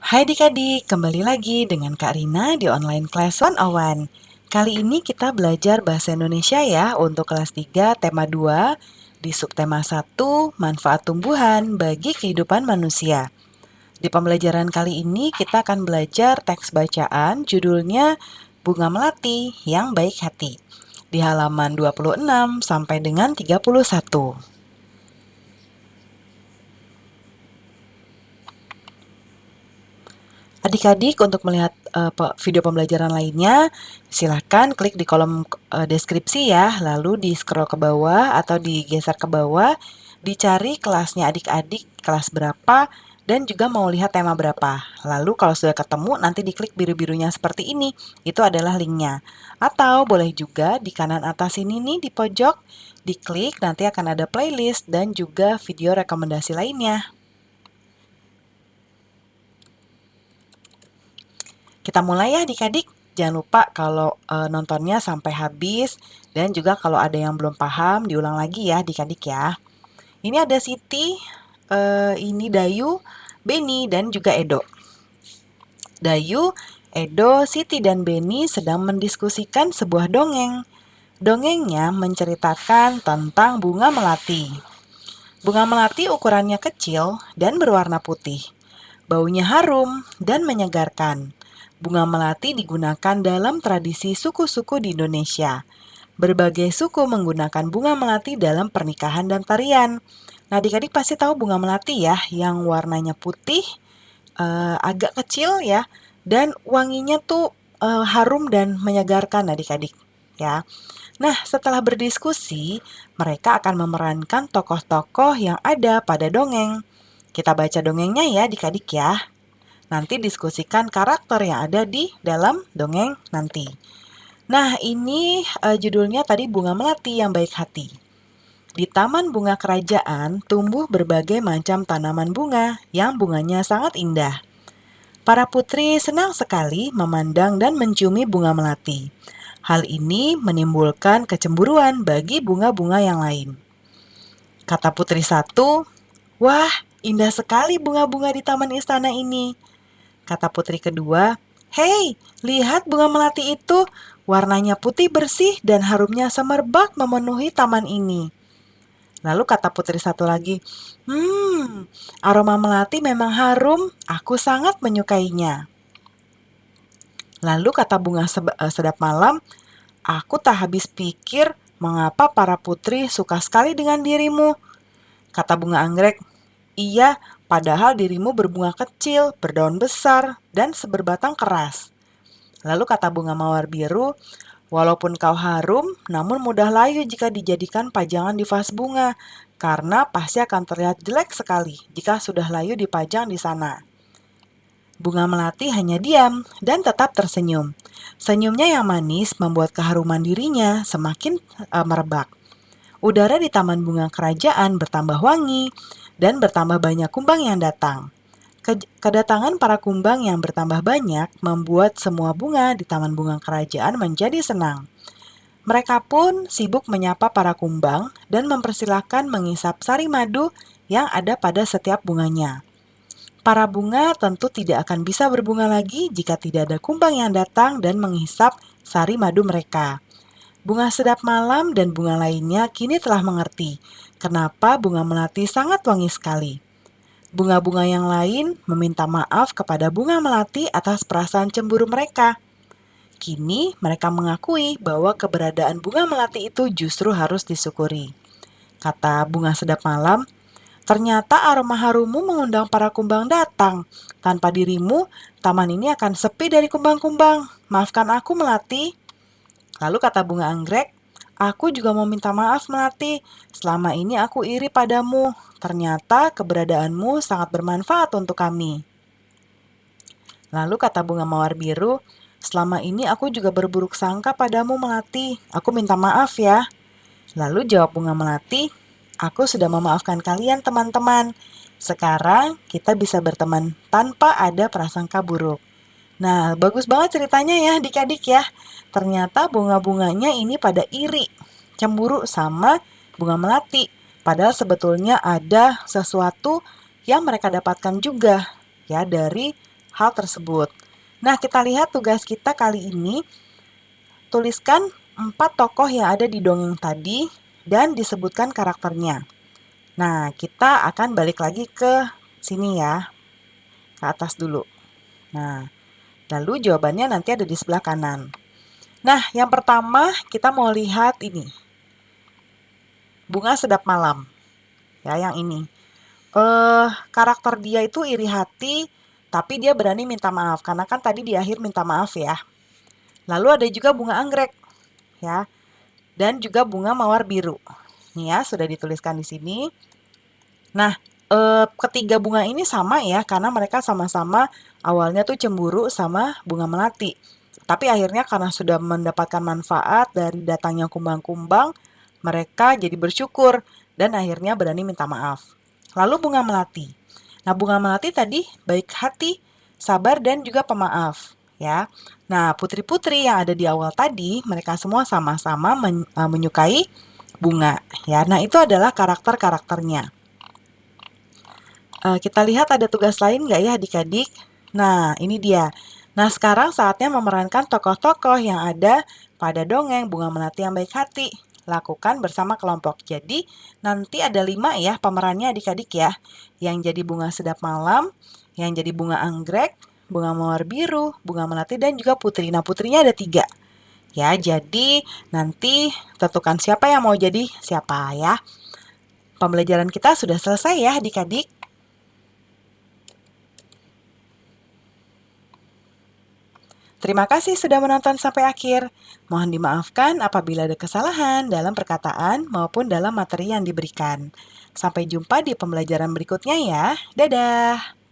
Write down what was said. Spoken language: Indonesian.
Hai adik-adik, kembali lagi dengan Kak Rina di Online Class 101. Kali ini kita belajar Bahasa Indonesia ya untuk kelas 3 tema 2 di subtema 1 manfaat tumbuhan bagi kehidupan manusia. Di pembelajaran kali ini kita akan belajar teks bacaan judulnya Bunga Melati yang Baik Hati di halaman 26 sampai dengan 31. Adik-adik untuk melihat video pembelajaran lainnya, silahkan klik di kolom deskripsi ya, lalu di-scroll ke bawah atau digeser ke bawah, dicari kelasnya adik-adik, kelas berapa, dan juga mau lihat tema berapa. Lalu kalau sudah ketemu, nanti diklik biru-birunya seperti ini, itu adalah linknya. Atau boleh juga di kanan atas ini nih, di pojok, diklik, nanti akan ada playlist dan juga video rekomendasi lainnya. Kita mulai ya adik-adik. Jangan lupa kalau nontonnya sampai habis dan juga kalau ada yang belum paham diulang lagi ya adik-adik ya. Ini ada Siti, ini Dayu, Beni dan juga Edo. Dayu, Edo, Siti dan Beni sedang mendiskusikan sebuah dongeng. Dongengnya menceritakan tentang bunga melati. Bunga melati ukurannya kecil dan berwarna putih. Baunya harum dan menyegarkan. Bunga melati digunakan dalam tradisi suku-suku di Indonesia. Berbagai suku menggunakan bunga melati dalam pernikahan dan tarian. Nah, adik-adik pasti tahu bunga melati ya, yang warnanya putih, agak kecil ya, dan wanginya tuh harum dan menyegarkan adik-adik ya. Nah, setelah berdiskusi, mereka akan memerankan tokoh-tokoh yang ada pada dongeng. Kita baca dongengnya ya adik-adik ya. Nanti diskusikan karakter yang ada di dalam dongeng nanti. Nah, ini judulnya tadi Bunga Melati yang Baik Hati. Di Taman Bunga Kerajaan tumbuh berbagai macam tanaman bunga yang bunganya sangat indah. Para putri senang sekali memandang dan menciumi bunga melati. Hal ini menimbulkan kecemburuan bagi bunga-bunga yang lain. Kata putri satu, "Wah, indah sekali bunga-bunga di taman istana ini." Kata putri kedua, "Hei, lihat bunga melati itu. Warnanya putih bersih dan harumnya semerbak memenuhi taman ini." Lalu kata putri satu lagi, aroma melati memang harum. Aku sangat menyukainya." Lalu kata bunga sedap malam, "Aku tak habis pikir mengapa para putri suka sekali dengan dirimu." Kata bunga anggrek, "Iya, padahal dirimu berbunga kecil, berdaun besar, dan seberbatang keras." Lalu kata bunga mawar biru, "Walaupun kau harum, namun mudah layu jika dijadikan pajangan di vas bunga, karena pasti akan terlihat jelek sekali jika sudah layu dipajang di sana." Bunga melati hanya diam dan tetap tersenyum. Senyumnya yang manis membuat keharuman dirinya semakin merebak. Udara di taman bunga kerajaan bertambah wangi dan bertambah banyak kumbang yang datang. Kedatangan para kumbang yang bertambah banyak membuat semua bunga di taman bunga kerajaan menjadi senang. Mereka pun sibuk menyapa para kumbang dan mempersilahkan mengisap sari madu yang ada pada setiap bunganya. Para bunga tentu tidak akan bisa berbunga lagi jika tidak ada kumbang yang datang dan menghisap sari madu mereka. Bunga sedap malam dan bunga lainnya kini telah mengerti kenapa bunga melati sangat wangi sekali. Bunga-bunga yang lain meminta maaf kepada bunga melati atas perasaan cemburu mereka. Kini mereka mengakui bahwa keberadaan bunga melati itu justru harus disyukuri. Kata bunga sedap malam, "Ternyata aroma harummu mengundang para kumbang datang. Tanpa dirimu, taman ini akan sepi dari kumbang-kumbang. Maafkan aku, Melati." Lalu kata bunga anggrek, "Aku juga mau minta maaf, Melati. Selama ini aku iri padamu. Ternyata keberadaanmu sangat bermanfaat untuk kami." Lalu kata bunga mawar biru, "Selama ini aku juga berburuk sangka padamu, Melati. Aku minta maaf ya." Lalu jawab bunga melati, "Aku sudah memaafkan kalian teman-teman. Sekarang kita bisa berteman tanpa ada prasangka buruk." Nah, bagus banget ceritanya ya adik-adik ya. Ternyata bunga-bunganya ini pada iri, cemburu sama bunga melati. Padahal sebetulnya ada sesuatu yang mereka dapatkan juga ya dari hal tersebut. Nah, kita lihat tugas kita kali ini, tuliskan 4 tokoh yang ada di dongeng tadi dan disebutkan karakternya. Nah, kita akan balik lagi ke sini ya, ke atas dulu. Nah, lalu jawabannya nanti ada di sebelah kanan. Nah, yang pertama kita mau lihat ini. Bunga Sedap Malam. Ya, yang ini. Karakter dia itu iri hati, tapi dia berani minta maaf. Karena kan tadi di akhir minta maaf ya. Lalu ada juga bunga anggrek. Ya, dan juga bunga mawar biru. Nih ya, sudah dituliskan di sini. Nah, ketiga bunga ini sama ya, karena mereka sama-sama awalnya tuh cemburu sama bunga melati. Tapi akhirnya karena sudah mendapatkan manfaat dari datangnya kumbang-kumbang, mereka jadi bersyukur dan akhirnya berani minta maaf. Lalu bunga melati. Nah, bunga melati tadi baik hati, sabar, dan juga pemaaf. Ya. Nah, putri-putri yang ada di awal tadi, mereka semua sama-sama menyukai bunga. Ya. Nah, itu adalah karakter-karakternya. Kita lihat ada tugas lain nggak ya adik-adik? Nah, ini dia. Nah, sekarang saatnya memerankan tokoh-tokoh yang ada pada dongeng Bunga Melati yang Baik Hati. Lakukan bersama kelompok. Jadi, nanti ada 5 ya pemerannya adik-adik ya. Yang jadi Bunga Sedap Malam, yang jadi Bunga Anggrek, Bunga Mawar Biru, Bunga Melati, dan juga Putri. Nah, putrinya ada 3. Ya, jadi nanti tentukan siapa yang mau jadi siapa ya. Pembelajaran kita sudah selesai ya adik-adik. Terima kasih sudah menonton sampai akhir. Mohon dimaafkan apabila ada kesalahan dalam perkataan maupun dalam materi yang diberikan. Sampai jumpa di pembelajaran berikutnya ya. Dadah!